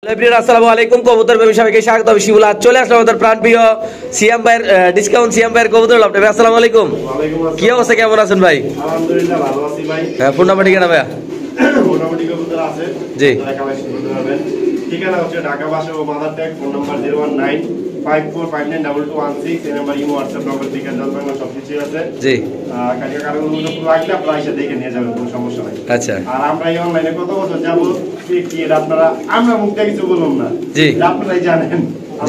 আসসালামু আলাইকুম কবুতর প্রেমী সবাইকে স্বাগত। আমি শিবুল, আজ চলে আসলাম আমাদের প্রাণপ্রিয় সিয়াম ভাইয়ের ডিসকাউন্ট সিয়াম ভাইয়ের কবুতর লাভ। ভাই আসসালামু আলাইকুম, কি অবস্থা, কেমন আছেন ভাই? আলহামদুলিল্লাহ ভালো আছি ভাই। হ্যাঁ, ফোন নাম্বার ঠিকানা ভাইয়া? মোটামুটি কবুতর আছে, জি। কালেকশন করতে পারবেন। ঠিকানা হচ্ছে ঢাকা বাসা ও মাদার ট্যাগ, ফোন নাম্বার 01954592216। এই নাম্বার ইমো হোয়াটসঅ্যাপ নম্বর থেকে জলবাংলা সবকিছু আছে। জি। কাটিয়া কারণ পুরো আসলে আপনারা এসে দেখে নিয়ে যাবেন, কোনো সমস্যা নাই। আচ্ছা। আর আমরা এই অনলাইনে কত বছর যাবো কি এটা আপনারা, আমরা মুখটা কিছু বলুন না, জি, এটা আপনারাই জানেন।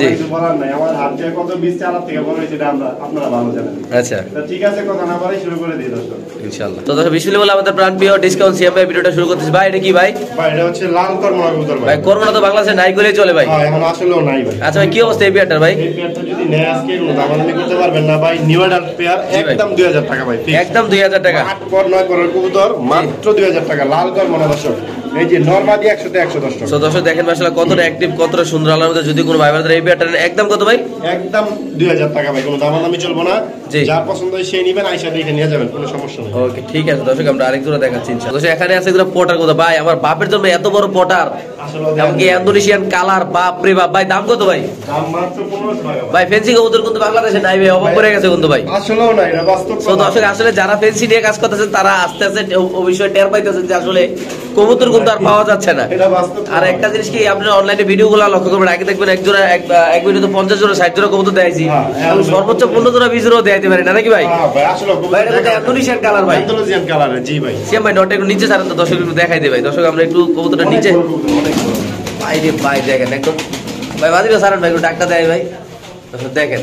জি। কিছু বলার নাই, আমার হাত থেকে কত 20-4 থেকে বড় হয়েছে এটা আপনারা ভালো জানেন। আচ্ছা, ঠিক আছে, কথা না বলে শুরু করে দিই দর্শক ইনশাআল্লাহ। তো দর্শক বিসমিল্লাহ বলে আমাদের প্রাণপ্রিয় ডিসকাউন্ট সিয়াম ভাই ভিডিওটা শুরু করতেছি। ভাই এটা কি ভাই? ভাই এটা হচ্ছে লাল কর্মনা কবুতর ভাই করোনা তো বাংলাদেশে নাই বলেই চলে ভাই। হ্যাঁ, এখন আসলেও নাই ভাই। আচ্ছা ভাই, কি অবস্থা এই পেয়ারটার ভাই? এই পেয়ারটা যদি নেয় আজকে কোনো দামাদামি করতে পারবেন না ভাই। নিউ অ্যাডাল্ট পেয়ার একদম 2000 টাকা ভাই, একদম 2000 টাকা। 8 পর 9 পরের কবুতর মাত্র 2000 টাকা। লাল কর্মনা দর্শক, এই যে নরমাদি 100 তে 100 দর্শক। তো দর্শক দেখেন মাশাআল্লাহ কতটা অ্যাক্টিভ, কতটা সুন্দর আলোর মধ্যে। যদি কোনো ভাই ব্রাদার এই পেয়ারটা নেন, একদম কত ভাই? একদম 2000 টাকা ভাই, কোনো দামাদামি চলবে না। জি। যার পছন্দ হয় সেই নিবেন, আইসা দেখে নিয়ে যাবেন, কোনো সমস্যা নেই। ওকে, ঠিক আছে দর্শক, আমরা আরেক জোড়া দেখাচ্ছি ইনশাআল্লাহ। দর্শক এখানে আছে একটা পটার কথা ভাই, আমার বাপের জন্য এত বড় পটার, আসলে এমনকি ইন্দোনেশিয়ান কালার, বাপ রে বাপ। ভাই দাম কত ভাই? দাম মাত্র 1500 টাকা ভাই ফেন্সি কবুতর কিন্তু বাংলাদেশে নাই ভাই, অভাব পড়ে গেছে কিন্তু ভাই। আসলেও নাই, এটা বাস্তব তো দর্শক আসলে যারা ফেন্সি নিয়ে কাজ করতেছেন তারা আস্তে আস্তে অবশ্যই টের পাইতেছেন যে আসলে কবুতর কিন্তু আর পাওয়া যাচ্ছে না। এটা বাস্তব। আর একটা জিনিস কি, আপনারা অনলাইনে ভিডিওগুলো লক্ষ্য করবেন, আগে দেখবেন এক জোড়া এক মিনিটে 50 জোড়া 60 জোড়া কবুতর দেখাইছি, আমি সর্বোচ্চ 15 জোড়া 20 জোড়া দেখাইতে পারি না নাকি ভাই? হ্যাঁ ভাই, আসলে ভাই এটা কিন্তু ইন্দোনেশিয়ান কালার ভাই, ইন্দোনেশিয়ান কালার। জি ভাই। সিয়াম ভাই নটটা একটু নিচে ছাড়েন তো দর্শক একটু দেখাই দে ভাই। দর্শক আমরা একটু কবুতরটা নিচে, ভাই রে ভাই দেখেন একদম ভাই, বাদিকে ছাড়েন ভাই, একটু ডাকটা দেয় ভাই। দর্শক দেখেন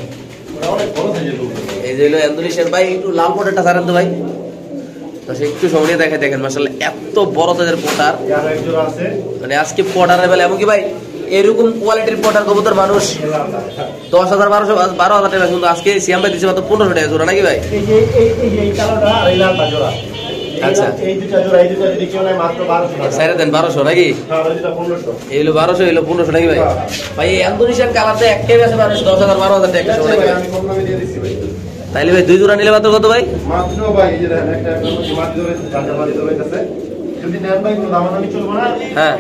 এই যে হলো ইন্দোনেশিয়ান ভাই, একটু লাল পটারটা ছাড়েন তো ভাই। দর্শক একটু সামনে দেখে দেখেন মাশাআল্লাহ এত বড় তাদের পটার। মানে আজকে পটারের বেলা এমনকি ভাই এরকম কোয়ালিটির পটার কবুতর মানুষ 10,000 12,000 টাকা, কিন্তু আজকে সিয়াম ভাই দিচ্ছে মাত্র 1500 টাকা জোড়া নাকি ভাই? আচ্ছা, এই দুটো জোড়া, এই দুটো যদি কেউ নেয় মাত্র 1200 টাকা। সাইরা দেন 1200 নাকি? হ্যাঁ, এই দুটো 1500। এই হলো 1200, এই হলো 1500 নাকি ভাই? ভাই এই ইন্দোনেশিয়ান কালারটা একটাই আছে মানুষ 10,000 12,000 টাকা একটা নাকি ভাই? আমি কম দামে দিয়ে দিচ্ছি ভাই। তাইলে ভাই দুই জোড়া নিলে মাত্র কত ভাই? মাত্র ভাই এই যে দেখেন, একটা মাটি ধরে রাজা মাটি ধরে আছে। যদি নেন ভাই কোনো দামাদামি চলবে না। হ্যাঁ।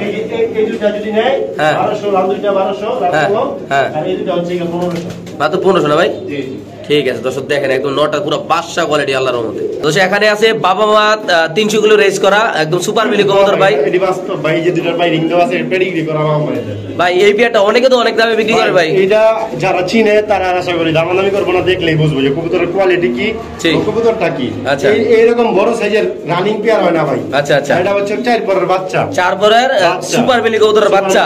এই দুটো যদি নেয় হ্যাঁ। 1200, লাল দুটো 1200, হ্যাঁ, হ্যাঁ। আর এই দুটো হচ্ছে 1500। মাত্র 1500 না ভাই? জি জি। ঠিক আছে দর্শক দেখেন একদম নটা পুরো বাদশা কোয়ালিটি আল্লাহর রহমতে। দর্শক এখানে আছে বাবা মা 300 কিলো রেস করা একদম সুপার মিলি কবুতর ভাই। এটি বাস্তব ভাই, যে দুটোর ভাই রিং দেওয়া আছে, পেডিগ্রি করা আমার এটা। ভাই এই পেয়ারটা অনেকে তো অনেক দামে বিক্রি করে ভাই। এটা যারা চিনে তারা আশা করি দামাদামি করবো না, দেখলেই বুঝবো যে কবুতরের কোয়ালিটি কি, কবুতরটা কি। আচ্ছা। এইরকম বড় সাইজের রানিং পেয়ার হয় না ভাই। আচ্ছা আচ্ছা, এটা হচ্ছে 4 পরের বাচ্চা, 4 পরের সুপার মিলি কবুতরের বাচ্চা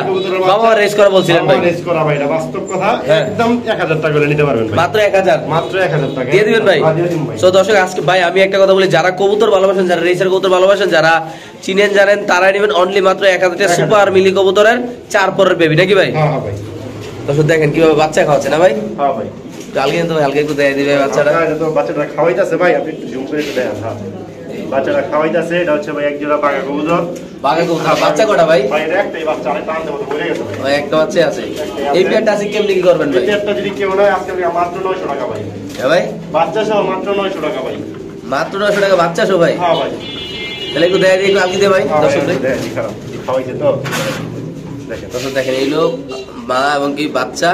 বাবা রেস করা বলছিলেন ভাই। রেস করা ভাই, এটা বাস্তব কথা। হ্যাঁ। একদম 1000 টাকা করে নিতে পারবেন ভাই, মাত্র 1000, মাত্র 1000 টাকা দিয়ে দিবেন ভাই। দিয়ে দিন ভাই। তো দর্শক আজকে ভাই আমি একটা কথা বলি, যারা কবুতর ভালোবাসেন, যারা রেসার কবুতর ভালোবাসেন, যারা চিনেন জানেন, তারাই নেবেন অনলি মাত্র 1000 টাকা সুপার মিলি কবুতরের 4 পরের বেবি নাকি ভাই? হ্যাঁ হ্যাঁ ভাই। দর্শক দেখেন কিভাবে বাচ্চা খাওয়াচ্ছে না ভাই। হ্যাঁ ভাই, কালকে কিন্তু হালকা একটু দেয় দিবে বাচ্চাটা। এটা তো বাচ্চাটা খাওয়াইতাছে ভাই, আপনি একটু জুম করে একটু দেখেন। হ্যাঁ, বাচ্চাটা খাওয়াইতাছে। এটা হচ্ছে ভাই এক জোড়া পাকা কবুতর। বাঘা কবুতর বাচ্চা কটা ভাই? ভাই এটা একটাই বাচ্চা, আরেকটা আনতে মতো মরে গেছে ভাই। ওই একটা বাচ্চা আছে। এই পেয়ারটা আছে কেমনি কি করবেন ভাই? এই পেয়ারটা যদি কেউ নেয় আজকে মাত্র 900 টাকা ভাই। হ্যাঁ ভাই, বাচ্চা সহ মাত্র 900 টাকা ভাই। মাত্র 900 টাকা বাচ্চা সহ ভাই? হ্যাঁ ভাই। তাহলে একটু দেয় দিই, একটু আলগি দে ভাই দর্শক রে। খাওয়াইছে তো দেখেন। দর্শক দেখেন এইলো মা এবং কি বাচ্চা,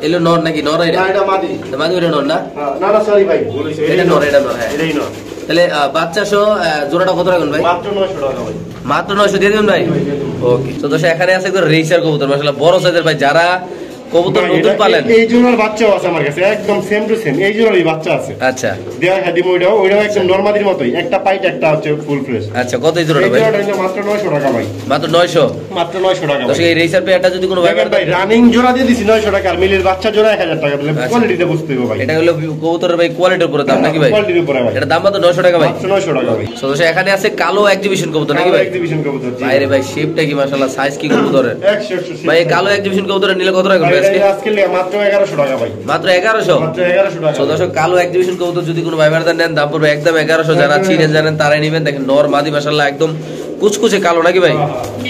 এলো নর নাকি? নর এটা? না, এটা মাদি। মাঝে ওটা নর না? না না সরি ভাই, বলেছি এটা নর, এটা নর। হ্যাঁ, এটাই নর। তাহলে বাচ্চা সহ জোড়াটা কত রাখবেন ভাই? মাত্র 900 টাকা ভাই। মাত্র 900 দিয়ে দিবেন ভাই? ওকে। তো দর্শক এখানে আছে একদম রেসার কবুতর মাশাআল্লাহ বড় সাইজের ভাই, যারা কবুতর নতুন পালেন। এই জোড়ার বাচ্চাও আছে আমার কাছে, একদম সেম টু সেম এই জোড়ারই বাচ্চা আছে। আচ্ছা, দেয়া হাদিম ওইটাও একদম নরমালির মতোই, একটা পাইট একটা হচ্ছে ফুল ফ্রেশ। আচ্ছা, কত এই জোড়াটা এই ভাই? জোড়াটা মাত্র 900 টাকা ভাই। মাত্র 900? মাত্র 900 টাকা দর্শক ভাই। এই রেসার পেয়ারটা যদি কোনো ভাই ভাই রানিং জোড়া দিয়ে দিছি 900 টাকা, আর মিলের বাচ্চা জোড়া 1000 টাকা। তাহলে কোয়ালিটিটা বুঝতে হবে ভাই। এটা হলো কবুতরের ভাই কোয়ালিটির উপরে দাম নাকি ভাই? কোয়ালিটির উপরে ভাই। এটা দাম মাত্র 900 টাকা ভাই? মাত্র 900 টাকা ভাই। তো দর্শক এখানে আছে কালো এক্সিবিশন কবুতর নাকি ভাই? এক্সিবিশন কবুতর। জি ভাই রে ভাই, শেপটা কি মাশাআল্লাহ, সাইজ কি কবুতরের 100 ভাই? এই কালো এক্সিবিশন কবুতর নিলে কত রাখবেন ভাই আজকে? আজকে মাত্র 1100 টাকা ভাই। মাত্র 1100? মাত্র 1100 টাকা। তো দর্শক কালো এক্সিবিশন কবুতর যদি কোনো ভাই বারদার নেন, দাম পড়বে একদম 1100। যারা চিনেন জানেন তারাই নেবেন। দেখেন নর মাদি মাশাআল্লাহ একদম কুচকুচে কালো নাকি ভাই?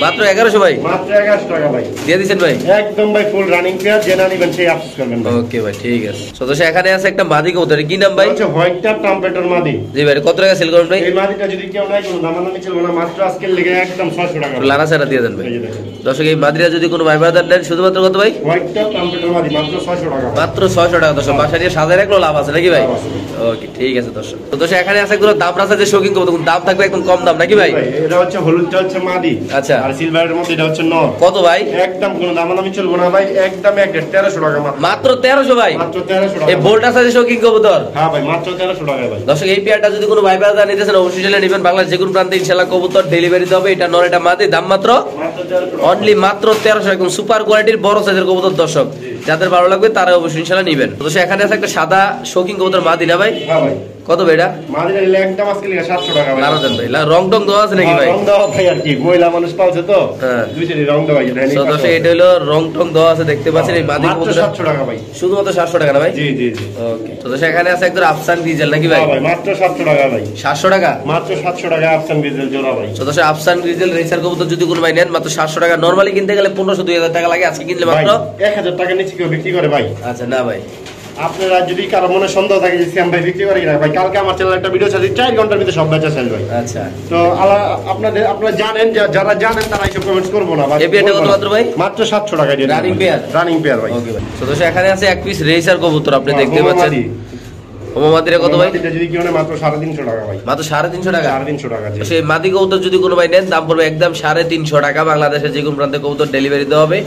মাত্র 1100 ভাই, মাত্র 1100 টাকা ভাই দিয়ে দিচ্ছেন ভাই। একদম ভাই ফুল রানিং পেয়ার, যে না নিবেন সেই আফসোস করবেন ভাই। ওকে ভাই ঠিক আছে। তো দর্শক এখানে আছে একটা মাদি কবুতর, কি নাম ভাই? হচ্ছে হোয়াইট টপ ট্রাম্পেটার মাদি। জি ভাই, কত টাকা সেল করবেন ভাই? এই মাদিটা যদি কেউ নাই কোনো দামাদামি চলবে না, মাত্র আজকের লেগে একদম 600 টাকা। লানা ছাড়া দিয়ে দেন ভাই। এই যে দেখেন দর্শক এই মাদিরা যদি কোনো ভাই বাজার নেন শুধুমাত্র কত ভাই? হোয়াইট টপ ট্রাম্পেটার মাদি মাত্র 600 টাকা। মাত্র 600 টাকা। দর্শক বাসা নিয়ে সাজায় রাখলো লাভ আছে নাকি ভাই? লাভ আছে। ওকে ঠিক আছে দর্শক। তো দর্শক এখানে আছে একগুলো দাম রাখা যে শৌখিন কবুতর, দাম থাকবে একদম কম দাম নাকি ভাই? এটা হচ্ছে হলুদটা হচ্ছে মাদি। আচ্ছা। আর সিলভারের মধ্যে এটা হচ্ছে নর। কত ভাই? একদম কোনো দামাদামি চলবে না ভাই, একদম 1300 টাকা মাত্র। মাত্র 1300 ভাই। মাত্র 1300 টাকা। এই বোল্ট আছে যে শৌখিন কবুতর। হ্যাঁ ভাই মাত্র 1300 টাকা ভাই। দর্শক এই পেয়ারটা যদি কোনো ভাই বাজার নিতেছেন অবশ্যই চলে নেবেন। বাংলাদেশ যে কোনো প্রান্তে ইনশাআল্লাহ কবুতর ডেলিভারি দেবে। এটা নর, এটা মাদি, দাম মাত্র মাত্র 1300 অনলি মাত্র 1300। একদম সুপার কোয়ালিটির বড় সাইজের কবুতর দর্শক, যাদের ভালো লাগবে তারা অবশ্যই ইনশাআল্লাহ নেবেন। তো এখানে আছে একটা সাদা শৌখিন কবুতর মাদি না ভাই? হ্যাঁ ভাই। কত ভাই এটা? মাদিরা নিলে একদম আজকে লিখা 700 টাকা ভাই। লারা দেন ভাই, রং টং দেওয়া আছে নাকি ভাই? রং দেওয়া ভাই আর কি, মহিলা মানুষ পাওছে তো হ্যাঁ। দুইটারই রং দেওয়া এটা তো দর্শক এটা হলো রং টং দেওয়া আছে, দেখতে পাচ্ছেন এই মাদি মাত্র কবুতর 700 টাকা ভাই। শুধুমাত্র 700 টাকা না ভাই? জি জি জি। ওকে। তো দর্শক এখানে আছে একদম আফসান ডিজেল নাকি ভাই? হ্যাঁ ভাই মাত্র 700 টাকা ভাই। 700 টাকা? মাত্র 700 টাকা আফসান ডিজেল জোড়া ভাই। তো দর্শক আফসান ডিজেল রেসার কবুতর যদি কোনো ভাই নেন মাত্র 700 টাকা। নরমালি কিনতে গেলে 1500-2000 টাকা লাগে, আজকে কিনলে ভাই মাত্র 1000 টাকা নিচে কেউ বিক্রি করে ভাই? আচ্ছা না ভাই। আপনারা যদি কারো মনে সন্দেহ থাকে যে সিয়াম ভাই বিক্রি করে কিনা, ভাই কালকে আমার চ্যানেলে একটা ভিডিও ছাড়ছি 4 ঘন্টার ভিতরে সব বেচা শেষ ভাই। আচ্ছা। তো আপনারা জানেন, যারা জানেন তারা এইসব কমেন্টস করবো না ভাই। এই পেয়ারটা কত মাত্র ভাই? মাত্র 700 টাকা দিয়ে রানিং পেয়ার? রানিং পেয়ার ভাই। ওকে ভাই। তো দর্শক এখানে আছে এক পিস রেসার কবুতর, আপনি দেখতে পাচ্ছেন। হোমামাদিরা কত ভাই? এটা যদি কেউ নেয় মাত্র 350 টাকা ভাই। মাত্র 350 টাকা? 350 টাকা জি। সেই মাদি কবুতর যদি কোনো ভাই নেন দাম পড়বে একদম 350 টাকা। বাংলাদেশের যে কোনো প্রান্তে কবুতর ডেলিভারি দেওয়া হবে।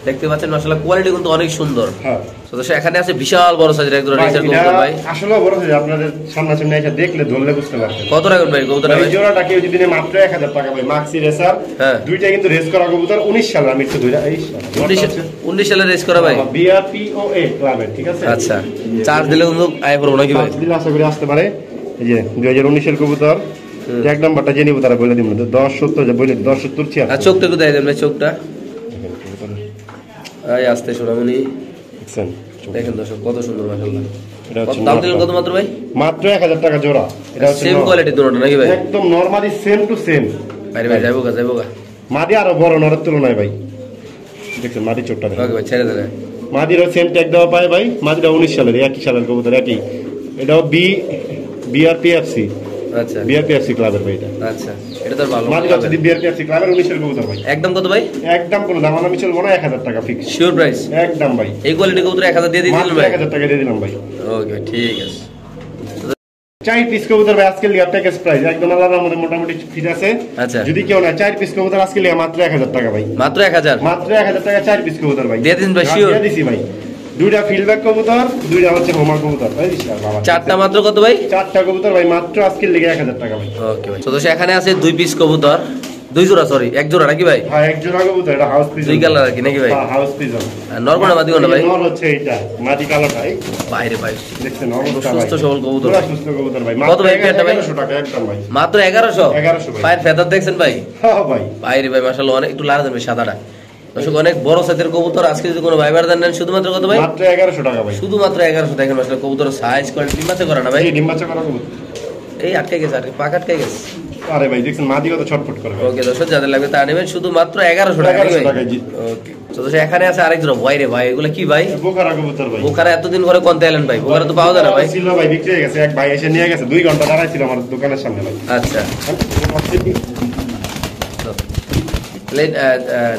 দেখতে পাচ্ছেন মাশাআল্লাহ কোয়ালিটি কিন্তু অনেক সুন্দর। হ্যাঁ। তো দর্শক এখানে আছে বিশাল বড় সাইজের একদম রেসার কবুতর ভাই। আসলে বড় সাইজ, আপনাদের সামনাসামনি এসে দেখলে ধরলে বুঝতে পারবেন। কত টাকা ভাই কবুতরটা ভাই? এই জোড়াটা কেউ যদি নেয় মাত্র 1000 টাকা ভাই। মাক্সি রেসার, হ্যাঁ। দুইটা কিন্তু রেস করা কবুতর 19 সালে। আমি একটু ধরে 19 সালে রেস করা ভাই? বিআরপিওএ ক্লাবের, ঠিক আছে। আচ্ছা, চার্জ দিলে কিন্তু আয় পড়বো নাকি ভাই? দিলে আশা করি আসতে পারে। এই যে 2019 এর কবুতর, এক নাম্বারটা জেনে নিব, তারা বলে দিব 1070 বলে 1070 ছিয়া। আর চোখটা একটু দেয় দেন ভাই, চোখটা এই আসতে শোনামনি দেখছেন? দেখেন দর্শক কত সুন্দর মাশাআল্লাহ। এটা হচ্ছে দাম দিলেন কত মাত্র ভাই? মাত্র 1000 টাকা জোড়া। এটা হচ্ছে সেম কোয়ালিটি দুটোটা নাকি ভাই? একদম নরমালি সেম টু সেম ভাই ভাই যাইবো গা। মাদি আরো বড় নরের তুলনায় ভাই। দেখছেন মাদি চোখটা দেখেন। ওকে ভাই ছেড়ে দেন। মাদিরও সেম ট্যাগ দেওয়া পায় ভাই। মাদিরা 19 সালের, একই সালের কবুতর, একই। এটাও বিআরপিএফসি, আচ্ছা বিআরপিএফসি ক্লাবের ভাই এটা। আচ্ছা, এটা তো ভালো। মাদিরা হচ্ছে বিআরপিএফসি ক্লাবের 19 এর কবুতর ভাই। একদম কত ভাই? একদম কোনো দামাদামি চলবো না, 1000 টাকা ফিক্স শিওর প্রাইস? একদম ভাই। এই কোয়ালিটি কবুতর 1000 দিয়ে দিলেন মাত্র ভাই? 1000 টাকা দিয়ে দিলাম ভাই। ওকে ভাই ঠিক আছে। 4 পিস কবুতর ভাই আজকে লিয়া প্যাকেজ প্রাইস একদম আলাদা, আমাদের মোটামুটি ফিট আছে। আচ্ছা। যদি কেউ না 4 পিস কবুতর আজকে লিয়া মাত্র 1000 টাকা ভাই। মাত্র 1000? মাত্র 1000 টাকা 4 পিস কবুতর ভাই। দিয়ে দিন ভাই, হ্যাঁ, শিওর? দিয়ে দিছি ভাই। দুইটা ফিল্ডব্যাক কবুতর, দুইটা হচ্ছে হোমা কবুতর ভাই। বাবা, চারটা মাত্র কত ভাই? 4টা কবুতর ভাই মাত্র আজকে লিগে 1000 টাকা ভাই। ওকে ভাই। তো এখানে আছে 2 পিস কবুতর, 2 জোড়া, সরি 1 জোড়া নাকি ভাই? হ্যাঁ, এক জোড়া কবুতর, এটা হাউস পিজন। 2 কালার আর কি নাকি ভাই? হ্যাঁ, হাউস পিজন। আর নরমাল মাদি কোনটা ভাই? নর হচ্ছে এটা মাটি কালোটাই। বাইরে ভাই দেখছেন অবস্থা ভাই। সুস্থ সবল কবুতর। পুরো সুস্থ কবুতর ভাই। কত ভাই পেয়ারটা ভাই? 1100 টাকা একদম ভাই। মাত্র 1100? 1100 ভাই। পায়ের ফেদার দেখছেন ভাই? হ্যাঁ ভাই। বাইরে ভাই মাশাআল্লাহ অনেক একটু লাড়া দেবে সাদাটা। দর্শক অনেক বড় সাইজের কবুতর, আজকে যদি কোনো ভাইবার দেন শুধুমাত্র কত ভাই? মাত্র 1100 টাকা ভাই। শুধুমাত্র 1100। দেখেন মাশাআল্লাহ কবুতর সাইজ কোয়ালিটি ডিম্বাচা করা না ভাই? এই ডিম্বাচা করা কবুতর। এই আটকে গেছে, আর পাক আটকে গেছে। আরে ভাই দেখছেন মাদি কত ছটফট করে ভাই। ওকে দর্শক যাদের লাগবে তারা নেবেন শুধুমাত্র 1100 টাকা 1100 ভাই। টাকা জি। ওকে। তো দর্শক এখানে আছে আরেক জোড়া ভাই রে ভাই, এগুলা কি ভাই? বোকারা কবুতর ভাই। বোকারা এতদিন পরে কোনতে এলেন ভাই? বোকারা তো পাওয়া যায় না ভাই। ছিল ভাই, বিক্রি হয়ে গেছে। এক ভাই এসে নিয়ে গেছে, 2 ঘন্টা দাঁড়াইছিল আমার দোকানের সামনে ভাই। আচ্ছা।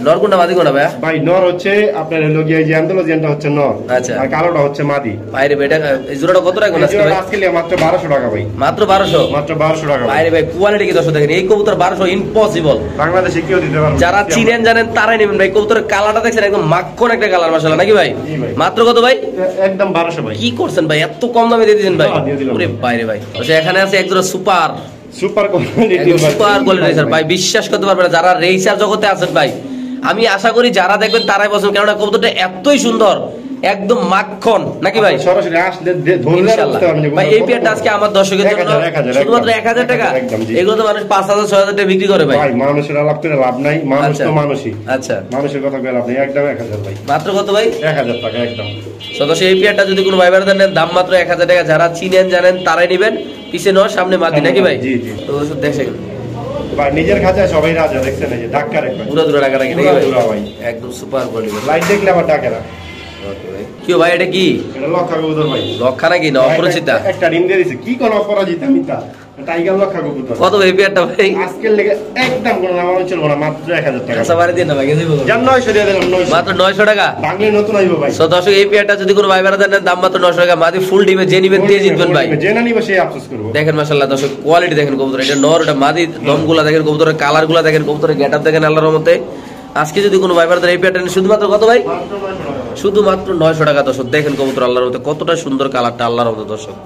নরগুন্ডা মাদি কোনটা ভাই? ভাই নর হচ্ছে আপনার হলো গিয়ে যে অ্যান্ডালোজিয়ানটা হচ্ছে নর। আচ্ছা। আর কালোটা হচ্ছে মাদি। ভাই রে বেটা এই জোড়াটা কত টাকা আজকে ভাই? আজকে মাত্র 1200 টাকা ভাই। মাত্র 1200? মাত্র 1200 টাকা ভাই ভাই। রে ভাই কোয়ালিটি কি দর্শক দেখেন, এই কবুতর 1200 ইম্পসিবল। বাংলাদেশে কেউ দিতে পারবে না। যারা চিনেন জানেন তারাই নেবেন ভাই। কবুতরের কালারটা দেখছেন একদম মাখন একটা কালার মাশাআল্লাহ নাকি ভাই? জি ভাই। মাত্র কত ভাই? একদম 1200 ভাই। কি করছেন ভাই, এত কম দামে দিয়ে দিয়েছেন ভাই? হ্যাঁ, দিয়ে দিলাম। ওরে ভাই রে ভাই। আচ্ছা এখানে আছে একজোড়া সুপার, সুপার কোয়ালিটি একদম সুপার কোয়ালিটি রেসার ভাই, বিশ্বাস করতে পারবেন না যারা রেসার জগতে আছেন ভাই। আমি আশা করি যারা দেখবেন তারাই পছন্দ, কেননা কবুতরটা এতই সুন্দর, একদম মাখন নাকি ভাই? সরাসরি আসলে ধরলে ইনশাআল্লাহ বুঝতে পারবেন। ভাই এই পেয়ারটা আজকে আমার দর্শকের জন্য 1000 শুধুমাত্র 1000 টাকা। একদম জি। এগুলো তো মানুষ 5000 6000 টাকা বিক্রি করে ভাই। ভাই মানুষের আলাপ করে লাভ নাই, মানুষ আচ্ছা। তো মানুষই। আচ্ছা মানুষের কথা বলে লাভ নেই, একদম 1000 ভাই। মাত্র কত ভাই? 1000 টাকা একদম। সদস্য এই পেয়ারটা যদি কোনো ভাই বাড়াতে নেন দাম মাত্র 1000 টাকা। যারা চিনেন জানেন তারাই নেবেন, পিছে নয় সামনে মাটি নাকি ভাই? জি জি। তো দেখেন ভাই নিজের খাঁচায় সবাই রাজা, দেখছেন এই যে ডাক্তার একবার পুরো দূরে টাকা রাখি নাকি পুরা ভাই একদম সুপার কোয়ালিটি। লাইট দেখলে আবার ডাকেরা। ওকে ভাই কি ভাই এটা কি এটা লক্ষা কবুতর ভাই, লক্ষা নাকি না অপরিচিতা? একটা ডিম দিয়ে দিছে, কি কোন অপরাজিতা মিতা টাইগার লক্ষা কবুতর। কত ভাই পেয়ারটা ভাই? আজকের লেগে একদম কোনো নাম চলবো না, মাত্র 1000 টাকা। আচ্ছা বাড়ি দিয়ে না ভাই, গেছি বলো জান 900 দিয়ে দিলাম, 900 মাত্র 900 টাকা। বাংলা নতুন আইবো ভাই। সো দর্শক এই পেয়ারটা যদি কোনো ভাই বেড়া দেন দাম মাত্র 900 টাকা, মাদি ফুল ডিমে যে নিবেন দিয়ে জিতবেন ভাই। যে না নিব সে আফসোস করবো। দেখেন মাশাআল্লাহ দর্শক কোয়ালিটি দেখেন কবুতর, এটা নর এটা মাদি, দমগুলা দেখেন কবুতরের কালারগুলা দেখেন, কবুতরের গেটআপ দেখেন আল্লাহর রহমতে। আজকে যদি কোনো ভাই বেড়া দেন এই পেয়ারটা নেন শুধুমাত্র কত ভাই? মাত্র 900 টাকা। শুধুমাত্র 900 টাকা। দর্শক দেখেন কবুতর আল্লাহর রহমতে কতটা সুন্দর কালারটা, আল্লাহর রহমতে দর্শক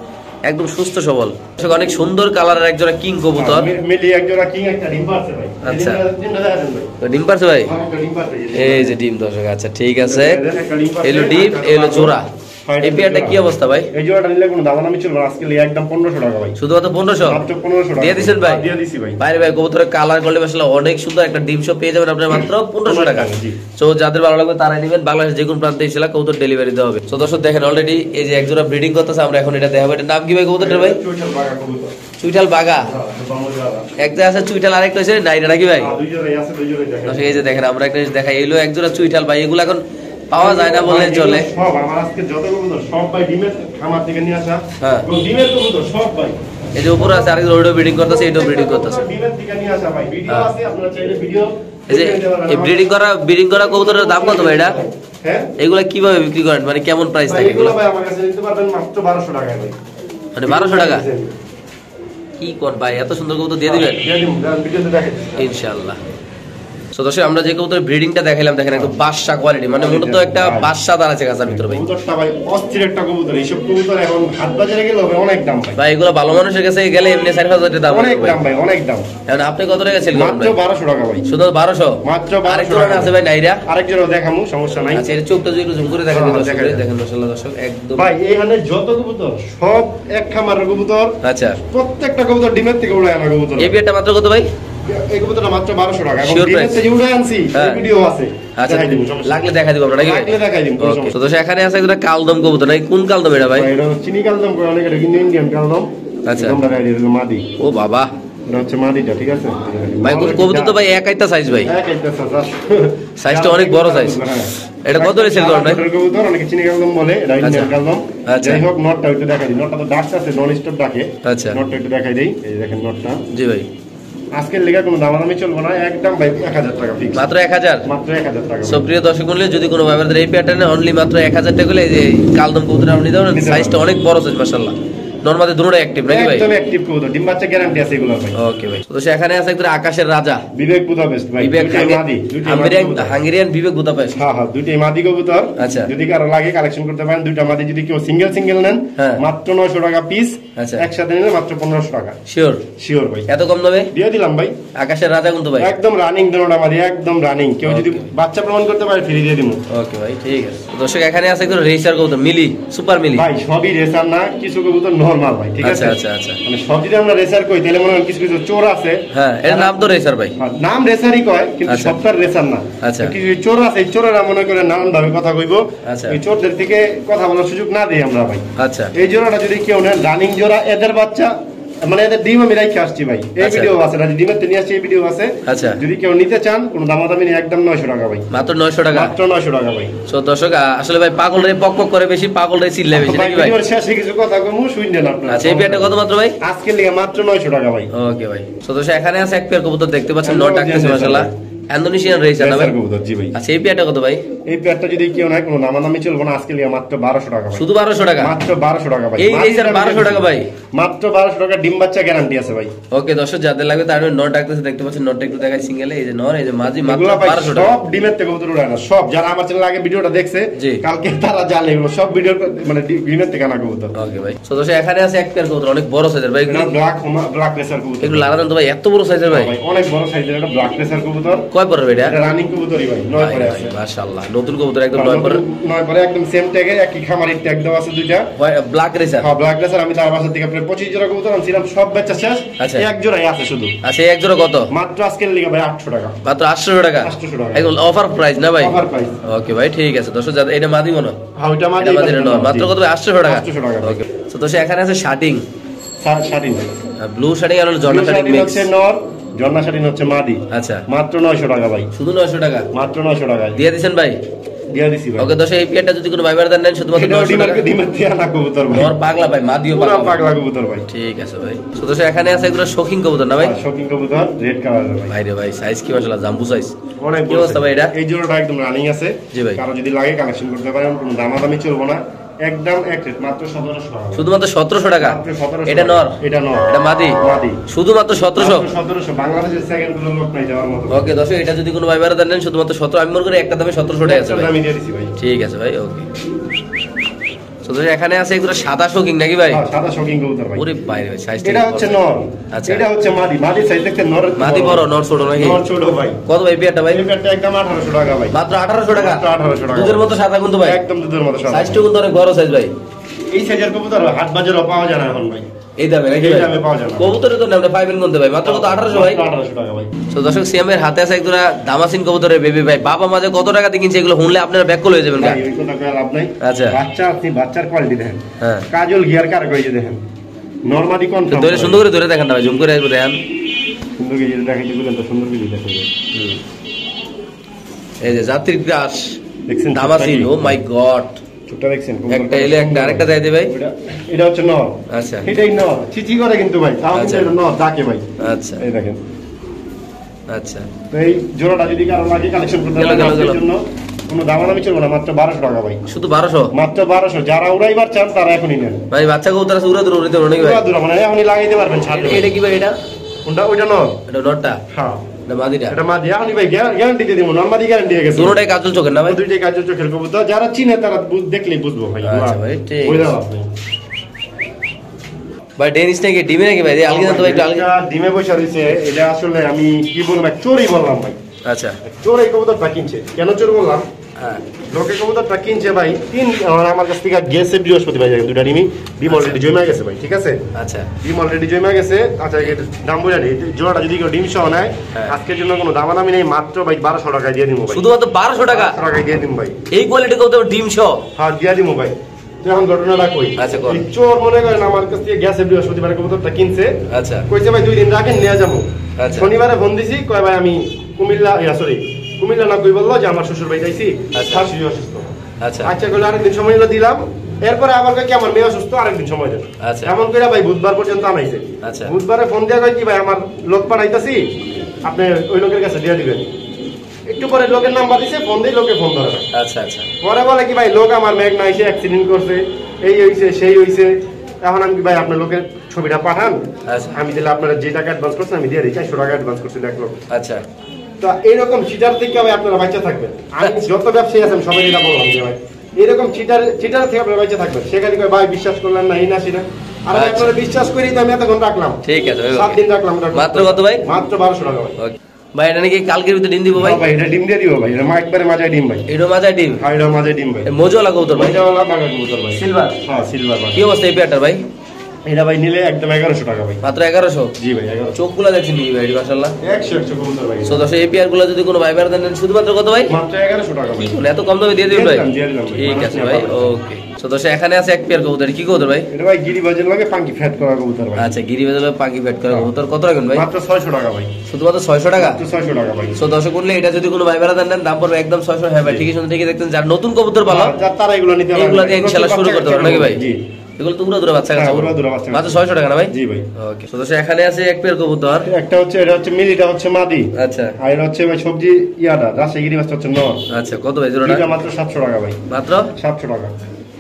একদম সুস্থ সবল দর্শক, অনেক সুন্দর কালারের একজোড়া কিং কবুতর। মিলি এক জোড়া কিং, একটা ডিম পারছে ভাই। আচ্ছা। ডিমটা দেখাবেন ভাই। তো ডিম পারছে ভাই? হ্যাঁ, একটা ডিম পারছে। এই যে ডিম দর্শক, আচ্ছা ঠিক আছে, এলো ডিম এলো জোড়া। এই পেয়ারটা কি অবস্থা ভাই? এই জোড়াটা নিলে কোনো দাম চলবে না, আজকে একদম 1500 টাকা ভাই। শুধুমাত্র 1500? মাত্র 1500 টাকা দিয়ে দিছেন ভাই? দিয়ে দিছি ভাই। বাইরে ভাই কবুতরের কালার করলে মাশাআল্লাহ অনেক সুন্দর একটা ডিম শো পেয়ে যাবেন আপনারা মাত্র 1500 টাকা। জি। তো যাদের ভালো লাগবে তারাই নেবেন, বাংলাদেশ যে কোনো প্রান্তে এসে কবুতর ডেলিভারি দেওয়া হবে। তো দর্শক দেখেন অলরেডি এই যে একজোড়া ব্রিডিং করতেছে, আমরা এখন এটা দেখাবো। এটার নাম কি ভাই কবুতরটার ভাই? চুইটাল বাগা কবুতর। চুইটাল বাগা। একটা আছে চুইটাল, আরেকটা হচ্ছে নাইরা নাকি ভাই? দুই জোড়াই আছে, দুই জোড়াই দেখেন। দর্শক এই যে দেখেন আমরা একটা জিনিস দেখাই, এলো একজোড়া চুইটাল ভাই, এগুলো এখন পাওয়া যায় না বললে চলে। সব আমার আজকে যত কবুতর সব ভাই ডিমের খামার থেকে নিয়ে আসা। হ্যাঁ। ডিমের কবুতর সব ভাই। এই যে উপরে আছে আরেকজন ওইটাও ব্রিডিং করতেছে, এটাও ব্রিডিং করতেছে। ডিমের থেকে নিয়ে আসা ভাই, ভিডিও হ্যাঁ। আছে, আপনারা চাইলে ভিডিও এই যে এই ব্রিডিং করা কবুতরের দাম কত ভাই এটা? হ্যাঁ, এগুলা কিভাবে বিক্রি করেন, মানে কেমন প্রাইস থাকে এগুলো? এগুলো ভাই আমার কাছে নিতে পারবেন মাত্র 1200 টাকায় ভাই। মানে 1200 টাকা? কি কোন ভাই, এত সুন্দর কবুতর দিয়ে দিবেন? দিয়ে দিন, ভিডিওতে দেখেন ইনশাআল্লাহ। সো দর্শক আমরা যে কবুতরের ব্রিডিংটা দেখাইলাম দেখেন একদম বাদশা কোয়ালিটি, মানে মূলত একটা বাদশা দাঁড় আছে গাছের ভিতরে ভাই। কবুতরটা ভাই অস্থির একটা কবুতর। এইসব কবুতর এখন হাট বাজারে গেলে হবে অনেক দাম ভাই। ভাই এগুলো ভালো মানুষের কাছে গেলে এমনি 4000 টাকা দাম অনেক ভাই। দাম ভাই, অনেক দাম। এখন আপনি কত টাকা সেল করেন মাত্র ভাই? 1200 টাকা ভাই। শুধু 1200? মাত্র আরেক 1200 জোড়া টাকা আছে ভাই নাইরা? আরেক জোড়া দেখামু, সমস্যা নাই। আচ্ছা এর চোখটা যদি একটু জুম করে দেখেন হ্যাঁ, দর্শক, দেখা যায়। দেখেন মাশাআল্লাহ দর্শক একদম। ভাই এইখানে যত কবুতর সব এক খামারের কবুতর, আচ্ছা প্রত্যেকটা কবুতর ডিমের থেকে উড়ে আনা কবুতর। এই বিয়েটা মাত্র কত ভাই? এই কবুতরটা মাত্র 1200 টাকা এবং Sure ডিমের price? থেকে উড়ে আনছি, হ্যাঁ। এই ভিডিও আছে। আচ্ছা দেখাই দিব, সমস্যা লাগলে দেখা দিব আমরা নাকি ভাই? লাগলে দেখাই দিব, কোনো ওকে সমস্যা তো দর্শক এখানে আছে একটা কালদম কবুতর, নাকি কোন কালদম এটা ভাই? ভাই এটা চিনি কালদম করে অনেক, এটা কিন্তু ইন্ডিয়ান কালদম। আচ্ছা। আমরা দেখাই দিই, এটা মাদি। ও বাবা এটা হচ্ছে মাদিটা, ঠিক আছে ভাই, কবুতর তো ভাই একাইতা সাইজ ভাই, এক একটা সাইজ। সাইজটা অনেক বড় সাইজ। হ্যাঁ। এটা কত রেসেল করেন ভাই? এটা কবুতর অনেকে চিনি কালদম বলে, এটা ইন্ডিয়ান আচ্ছা। কালদম। আচ্ছা। যাই হোক, নটটা একটু দেখাই দিই। নটটা তো ডাকছে আছে, নন স্টপ ডাকে। আচ্ছা নটটা একটু দেখাই দেই। এই যে দেখেন নটটা। জি ভাই আজকের লেগে কোনো দামাদামি চলবে না, একদম ভাই 1000 টাকা ফিক্স। মাত্র 1000? মাত্র 1000 টাকা। সো প্রিয় দর্শক মণ্ডলী, যদি কোনো ব্যাপারে এই প্যাটার্নে অনলি মাত্র 1000 টাকা হলে এই যে কালদম কবুতর আপনি নিতে পারেন। সাইজটা অনেক বড় সাইজ মাশাআল্লাহ, নরমালি দুটোই অ্যাক্টিভ নাকি ভাই? একদম অ্যাক্টিভ কবুতর, ডিম বাচ্চা গ্যারান্টি আছে এগুলোর ভাই। ওকে ভাই তো সেখানে আছে একটা আকাশের রাজা বিবেক বুদাপেস্ট ভাই, বিবেক দুইটাই মাদি, দুইটাই মাদি কবুতর। হাঙ্গেরিয়ান বিবেক বুদাপেস্ট। হ্যাঁ হ্যাঁ, দুইটাই মাদি কবুতর। আচ্ছা। যদি কারো লাগে কালেকশন করতে পারেন, দুইটা মাদি যদি কেউ সিঙ্গেল সিঙ্গেল নেন হ্যাঁ। মাত্র 900 টাকা পিস। আচ্ছা। একসাথে নিলে মাত্র 1500 টাকা। শিওর? শিওর ভাই, এত কম দামে দিয়ে দিলাম ভাই। আকাশের রাজা কিন্তু ভাই একদম রানিং দুটোটা মাদি, একদম রানিং। কেউ যদি Okay. বাচ্চা প্রমাণ করতে পারে ফ্রি দিয়ে দিব। ওকে ভাই ঠিক আছে। দর্শক এখানে আছে একটা রেসার কবুতর মিলি, সুপার মিলি। ভাই সবই রেসার না, কিছু কবুতর নরমাল ভাই, ঠিক আছে? আচ্ছা আচ্ছা আচ্ছা মানে সব যদি আমরা রেসার কই তাহলে মনে হয় কিছু কিছু চোর আছে। হ্যাঁ এর নাম তো রেসার ভাই। হ্যাঁ, নাম রেসারই কয়, কিন্তু আচ্ছা। সবটার রেসার না। আচ্ছা। কিছু চোর আছে, এই চোরেরা মনে করে নানান ভাবে কথা কইব। আচ্ছা। এই চোরদের থেকে কথা বলার সুযোগ না দিই আমরা ভাই। আচ্ছা এই জোড়াটা যদি কেউ নেন, রানিং জোড়া, এদের বাচ্চা মানে এদের ডিম আমি রাখি আসছি ভাই। এই আচ্ছা। ভিডিও আছে, ডিমের তো নিয়ে আসছি, এই ভিডিও আছে। আচ্ছা। যদি কেউ নিতে চান, কোনো দামাদামি নেই, একদম 900 টাকা ভাই। মাত্র 900 টাকা? মাত্র 900 টাকা ভাই। সো দর্শক আসলে ভাই পাগল রে পক পক করে বেশি, পাগল রে চিল্লে বেশি ভাই নাকি ভাই? ভিডিওর শেষে কিছু কথা কমু, শুনেন আপনারা। আচ্ছা এই পেয়ারটা কত মাত্র ভাই? আজকের লিগে মাত্র 900 টাকা ভাই। ওকে ভাই সো দর্শক এখানে আছে এক পেয়ার কবুতর দেখতে পাচ্ছেন, নট ডাকতেছে মাশাআল্লাহ, ইন্দোনেশিয়ান রেসার না ভাই? রেসার কবুতর, জি ভাই। আচ্ছা এই পেয়ারটা কত ভাই? এই পেয়ারটা যদি কেউ নাই, কোনো দামাদামি চলবে না, আজকে লিগে মাত্র 1200 টাকা ভাই। শুধু 1200 টাকা? মাত্র 1200 টাকা ভাই। এই রেসার 1200 টাকা ভাই? মাত্র 1200 টাকা, ডিম বাচ্চা গ্যারান্টি আছে ভাই। ওকে দর্শক যাদের লাগবে তার নট ডাকতেছে দেখতে পাচ্ছেন, নটটা একটু দেখাই সিঙ্গেলে, এই যে নর, এই যে মাঝি, মাত্র এগুলো ভাই 1200 টাকা। সব ডিমের থেকে কবুতর উড়ায় না, সব যারা আমার চ্যানেলে আগে ভিডিওটা দেখছে জি। কালকে তারা জানে এগুলো সব ভিডিও মানে ডিমের থেকে আনা কবুতর। ওকে ভাই সো দর্শক এখানে আছে এক পেয়ার কবুতর অনেক বড় সাইজের ভাই, এটা ব্ল্যাক রেসার কবুতর। এগুলো লাগান তো ভাই, এত বড় সাইজের ভাই? ভাই অনেক বড় সাইজের একটা ব্ল্যাক রেসার কবুতর। কয় পড়বে এটা? এটা রানিং কবুতরই ভাই, 9 পরে আছে। মাশাআল্লাহ নতুন কবুতর একদম 9 পরে। 9 পরে একদম সেম ট্যাগে, একই খামারের ট্যাগ দেওয়া আছে দুইটা। Black racer? হ্যাঁ ব্ল্যাক রেসার। আমি তার বাসা থেকে প্রায় 25 জোড়া কবুতর আনছিলাম, সব বেচা শেষ। আচ্ছা। এক জোড়াই আছে শুধু। আচ্ছা এই এক জোড়া কত? মাত্র আজকের লিগে ভাই 800 টাকা। মাত্র 800 টাকা? 800 টাকা। একদম অফার প্রাইস না ভাই? Offer price. ওকে ভাই ঠিক আছে দর্শক যাদের এটা মাদি মনে হয়? হ্যাঁ ওইটা মাদি, এটা মাদি না, মাত্র কত ভাই? 800 টাকা? 800 টাকা। ওকে তো দর্শক এখানে আছে শার্টিং, শাটিন। ব্লু শার্টিং আর জর্ডান শার্টিং মিক্স। হচ্ছে নর, ঝর্ণা শাটিন হচ্ছে মাদি। আচ্ছা মাত্র 900 টাকা ভাই, শুধু 900 টাকা মাত্র 900 টাকা দিয়ে দিছেন ভাই। দিয়া দিছি ভাই। ওকে দর্শক এই পেয়ারটা যদি কোনো ভাই ব্রাদার নেন শুধুমাত্র 900 টাকা। ডিমের দিয়া না কবুতর ভাই, নর পাগলা ভাই, মাদিও পুরো পাগলা। পাগলা কবুতর ভাই। ঠিক আছে ভাই। তো দর্শক এখানে আছে এগুলো শৌখিন কবুতর না ভাই? শৌখিন কবুতর রেড কালারের ভাই। ভাই রে ভাই সাইজ কি মাশাআল্লাহ, জাম্বু সাইজ। অনেক কি অবস্থা ভাই এটা? এই জোড়াটা একদম রানিং আছে। জি ভাই। কারো যদি লাগে কালেকশন করতে পারেন, কোনো দামাদামি চলবো না, একদম এক রেট মাত্র 1700 টাকা। শুধুমাত্র 1700 টাকা। মাত্র 1700 এটা নর, এটা নর, এটা মাদি। মাদি শুধুমাত্র 1700। 1700 বাংলাদেশের সেকেন্ড কোনো লোক নাই যাওয়ার মতো। ওকে দর্শক এটা যদি কোনো ভাই ব্রাদার নেন শুধুমাত্র 17, আমি মনে করি একটা দামে 1700 টাকা আছে ভাই। আমি দিয়ে দিছি ভাই। ঠিক আছে ভাই, ওকে। তো দর্শক এখানে আছে এগুলো সাদা শৌখিন নাকি ভাই? হ্যাঁ, সাদা শৌখিন কবুতর ভাই। ওরে ভাই ভাই সাইজ এটা হচ্ছে নর, আচ্ছা। এটা হচ্ছে মাদি। মাদি সাইজ দেখতে নর, মাদি বড়, নর ছোট নাকি? নর ছোট ভাই। কত ভাই পেয়ারটা ভাই? এই পেয়ারটা একদম 1800 টাকা ভাই। মাত্র 1800 টাকা। মাত্র 1800 টাকা। দুধের মতো সাদা কিন্তু ভাই, একদম দুধের মতো সাদা। সাইজটা কিন্তু অনেক বড় সাইজ ভাই। এই সাইজের কবুতর হাট বাজারে পাওয়া যায় না এখন ভাই, এই দামে নাকি এই ভাই? দামে পাওয়া যায় না। কবুতরে তো নামটা পাইবেন কোনতে ভাই? মাত্র কত? 1800 ভাই। 1800 টাকা ভাই। তো দর্শক সিয়ামের হাতে আছে একজোড়া দামাসিন কবুতরের বেবি ভাই। বাবা মাঝে কত টাকা দিয়ে কিনছে এগুলো? শুনলে আপনারা ব্যাক হয়ে যাবেন ভাই ওই কথা কয়ে লাভ নাই। আচ্ছা। বাচ্চা, আপনি বাচ্চার কোয়ালিটি দেখেন, হ্যাঁ কাজল গিয়ার কার কইছে দেখেন, নরমালি কনফার্ম ধরে সুন্দর করে ধরে দেখেন না ভাই, জুম করে আসবে দেখেন। সুন্দর গিয়ে দেখাইতে বলেন তো সুন্দর গিয়ে দেখেন। এই যে জাতির গ্রাস দেখছেন দামাসিন, ও মাই গড। ছোটটা দেখছেন? একটা এলে একটা আরেকটা দেয় দে ভাই। এটা হচ্ছে নর। আচ্ছা এটাই নর, চিচি করে কিন্তু ভাই, তাও কিন্তু আচ্ছা। এটা নর ডাকে ভাই। আচ্ছা এই দেখেন। আচ্ছা তো এই জোড়াটা যদি কারো লাগে কালেকশন করতে গেল, পারেন, গেল, আজকের গেল। জন্য কোনো দামাদামি চলবে না, মাত্র 1200 টাকা ভাই। শুধু 1200 মাত্র 1200। যারা উড়াইবার চান তারা এখনই নেন। ভাই। বাচ্চা কবুতর আছে উড়ে উড়ে উড়ে নাকি ভাই? পুরা দূরা মানে এখনই লাগাইতে পারবেন ছাড়। এটা কি ভাই? এটা কোনটা? ওইটা নর। এটা নটটা, হ্যাঁ এটা মাদিটা। এটা মাদি। এখনই ভাই গ্যারান্টি দিয়ে দিব, নরমালি গ্যারান্টি হয়ে গেছে। দুটোটাই কাজল চোখের না ভাই? দুইটাই কাজের চোখের কবুতর, যারা চিনে তারা দেখলেই বুঝবো ভাই। আচ্ছা ভাই, ঠিক বুঝতে আছে। পারবেন। ভাই ডেনিস নাকি ডিমে নাকি ভাই? আলগিনা তো ভাই, একটু আলগি। এটা ডিমে বসে রয়েছে। এটা আসলে আমি কি বলবো, এক চোরই বললাম ভাই। আচ্ছা চোর এই কবুতরটা কিনছে। কেন চোর বললাম? হ্যাঁ লোকে কবুতরটা কিনছে ভাই, আমার কাছ থেকে গেছে বৃহস্পতিবার, দুটা ডিম অলরেডি জমা গেছে ভাই, ঠিক আছে? আচ্ছা ডিম অলরেডি জমা গেছে। আচ্ছা এর দাম বলে নি, জোড়াটা যদি কেউ ডিম সহ নেয়, হ্যাঁ। আজকের জন্য কোনো দামাদামি নেই, মাত্র ভাই 1200 টাকায় দিয়ে দিব ভাই। শুধুমাত্র 1200 টাকা? 1200 টাকায় দিয়ে দিব ভাই। এই কোয়ালিটি কবুতর ডিম সহ? হ্যাঁ দিয়ে দিব ভাই। তো এখন ঘটনাটা কই? আচ্ছা, কর। এই চোর মনে করেন আমার কাছ থেকে গেছে বৃহস্পতিবার, কবুতরটা কিনছে, আচ্ছা কইছে ভাই 2 দিন রাখেন নিয়ে যাবো। আচ্ছা। শনিবারে ফোন দিছি, কয় ভাই আমি কুমিল্লা, কুমিল্লা না কই বললো যে আমার শ্বশুর বাড়ি যাইছি, আচ্ছা। শাশুড়ি অসুস্থ। আচ্ছা আচ্ছা কইলো আরেকদিন সময় নিলো, দিলাম। এরপরে আবার কই কি আমার মেয়ে অসুস্থ, আরেকদিন সময় দেন। আচ্ছা। এমন কইরা ভাই বুধবার পর্যন্ত আনাইছে। আচ্ছা। বুধবারে ফোন দিয়া কই কি ভাই আমার লোক পাঠাইতাছি, আপনি ওই লোকের কাছে দিয়ে দিবেন। একটু পরে লোকের নাম্বার দিছে, ফোন দেই, লোকে ফোন ধরে না। আচ্ছা আচ্ছা পরে বলে কি ভাই লোক আমার মেঘ না এসে অ্যাক্সিডেন্ট করছে, এই হইছে সেই হইছে। এখন আমি কি ভাই আপনার লোকের ছবিটা পাঠান, আচ্ছা আমি দিলে আপনারা যে টাকা অ্যাডভান্স করছেন আমি দিয়ে দিই, 400 টাকা অ্যাডভান্স করছি 1 লক্ষ। আচ্ছা তো এইরকম চিটার থেকে ভাই আপনারা বাচ্চা থাকবেন। আমি যত ব্যবসায়ী আছেন সবাই এটা বললাম যে ভাই এরকম চিটার থেকে আপনারা বাচ্চা থাকবেন। সেখানে কই ভাই বিশ্বাস করলেন না, এই না সেটা। আর আমি আচ্ছা। আপনারা বিশ্বাস করি তো আমি এতক্ষণ রাখলাম। ঠিক আছে ভাই, 7 দিন রাখলাম। মাত্র কত ভাই? মাত্র 1200 টাকা ভাই। ওকে ভাই, এটা নাকি কালকের ভিতরে ডিম দিব ভাই? ভাই এটা ডিম দিয়ে দিব ভাই, এটা একবারে মাজায় ডিম ভাই। এটা মাঝে ডিম, হ্যাঁ এটা মাজায় ডিম ভাই। মজুলা কবুতর ভাই, এটা হলো বাঘা কবুতর ভাই, সিলভার। হ্যাঁ সিলভার ভাই। কি অবস্থা এই পেয়ারটার ভাই? এটা ভাই নিলে একদম 1100 টাকা ভাই। মাত্র 1100? জি ভাই 1100। চোখগুলা দেখছেন কি ভাই মাশাআল্লাহ, 100 কবুতর ভাই। সো দর্শক এই পেয়ারগুলো যদি কোনো ভাই বেড়াতে নেন শুধুমাত্র কত ভাই? মাত্র 1100 টাকা ভাই। মানে এত কম দামে দিয়ে দিবেন ভাই? দিয়ে দিলাম ভাই। ঠিক আছে ভাই, ওকে। সো দর্শক এখানে আছে এক পেয়ার কবুতর, কি কবুতর ভাই? এটা ভাই গিরিবাজের লাগে পাঙ্কি ফ্যাট করা কবুতর ভাই। আচ্ছা গিরিবাজের পাখি ফেট করা কবুতর, কত রাখবেন ভাই? মাত্র 600 টাকা ভাই। শুধুমাত্র 600 টাকা? মাত্র 600 টাকা ভাই। সো দর্শক বললে এটা যদি কোনো ভাই বেড়াতে নেন দাম পড়বে একদম 600। হ্যাঁ ভাই ঠিকই শুনতে ঠিকই দেখতেন, যার নতুন কবুতর ভালো যার তারা এগুলো নিতে পারবে। এগুলা দিয়ে ইনশাআল্লাহ শুরু করতে পারবেন নাকি ভাই? জি। এগুলো তো উড়া দুরা বাচ্চা কাছে, হ্যাঁ, উড়া দুরা বাচ্চা মাত্র 600 টাকা না ভাই? জি ভাই। ওকে। সো দর্শক এখানে আছে এক পেয়ার কবুতর, একটা হচ্ছে এটা হচ্ছে মিলিটা হচ্ছে মাদি, আচ্ছা আর এটা হচ্ছে ভাই সবজি ইয়াটা রাজশাহী গিরিবাজটা হচ্ছে নর। আচ্ছা কত ভাই জোড়াটা? এটা মাত্র 700 টাকা ভাই। মাত্র 700 টাকা।